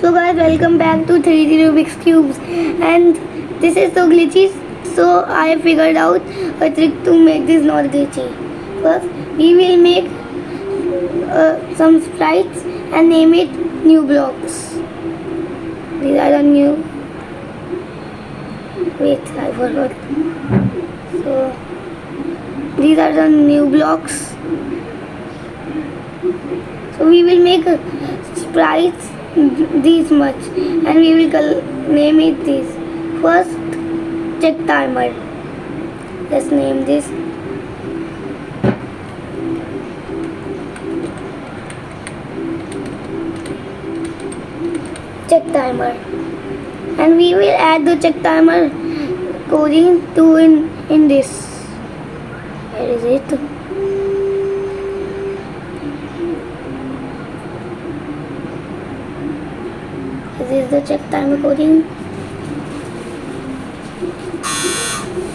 So guys, welcome back to 3D Rubik's Cubes, and this is so glitchy, so I figured out a trick to make this not glitchy. First, we will make some sprites and name it new blocks. These are the new, wait, I forgot. So these are the new blocks. So we will make sprites this much and we will name it this. First, check timer. Let's name this check timer, and we will add the check timer coding to in this. Where is it? This is the check timer coding.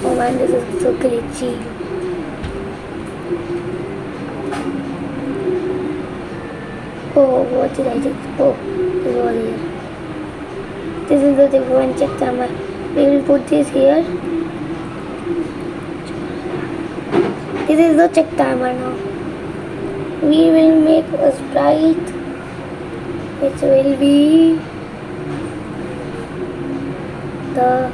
Oh man, this is so glitchy. Oh, what did I do? Oh, this was here. This is the different check timer. We will put this here. This is the check timer now. We will make a sprite which will be the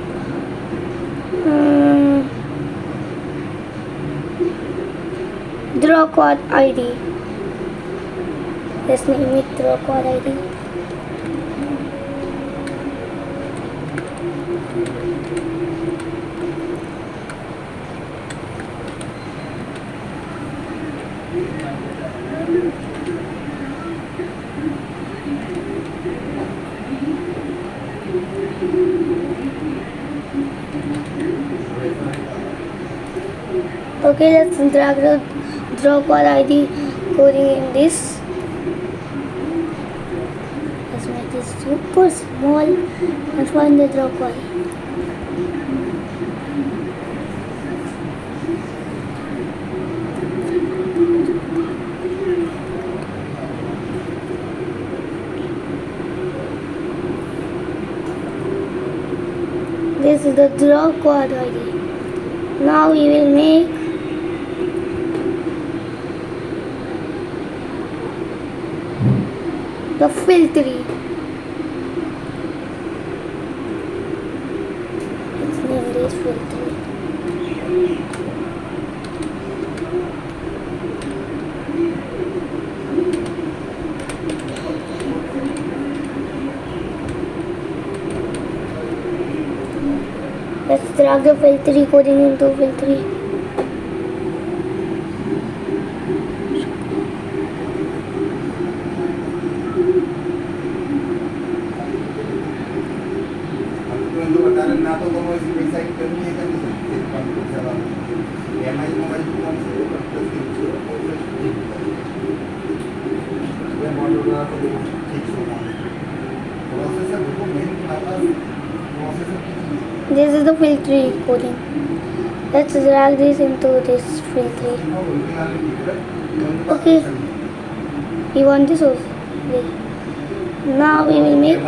draw code ID. Let's name it draw code ID. Okay, let's drag the draw code ID coding in this. Let's make this super small and find the draw code. This is the draw code ID. Now we will make the fill tree. Let's name this fill tree. Let's drag the fill tree coding into fill tree. This is the fill tree coding. Let's drag this into this fill tree. Okay. You want this also? Now we will make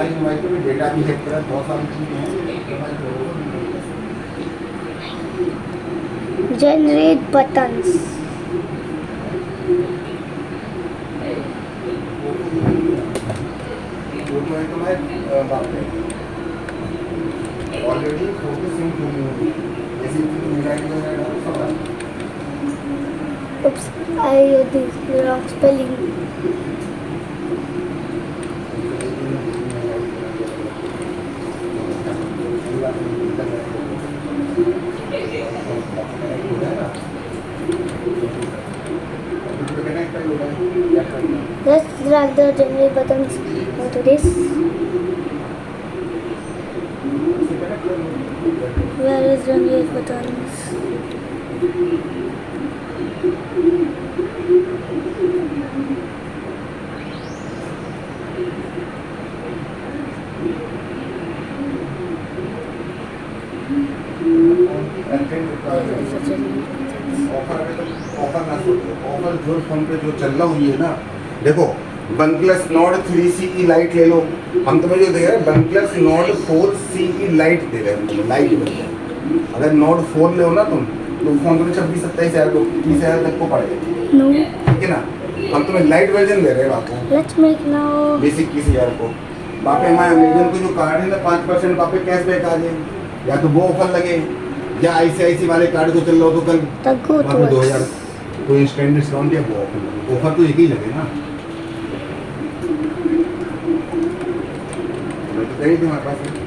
generate buttons. Already focusing to you. Oops, I did the wrong spelling. Let's drag the generate buttons into this. Where is generate buttons? Offer जो phone पे जो चल रहा हुई है ना, देखो one plus not 3CE light ले लो। हम तुम्हें जो दे रहे हैं OnePlus Nord 4CE Lite दे रहे हैं, तुम्हें लाइट बोल रहे हैं। अगर नॉट 4 ले ना तुम तो फोन तुम्हें 26-27 हज़ार को 30,000 तक को पड़ेगा। No. ठीक है ना, हम तुम्हें लाइट वर्जन दे रहे हैं आपको Let's make now. बेसिक 30,000 को। वापे हमारे अमेजन को जो कार्ड है ना 5% वापे कैशबैक आ जाए, या तो वो ऑफर लगे या ICICI वाले कार्ड को चल रहा हो तो कल That go वापे towards. 2,000 कोई इंस्टेंट डिस्काउंट या वो ऑफर लगे। ऑफर तो एक ही लगे ना, मैं तो कही थी हमारे पास है।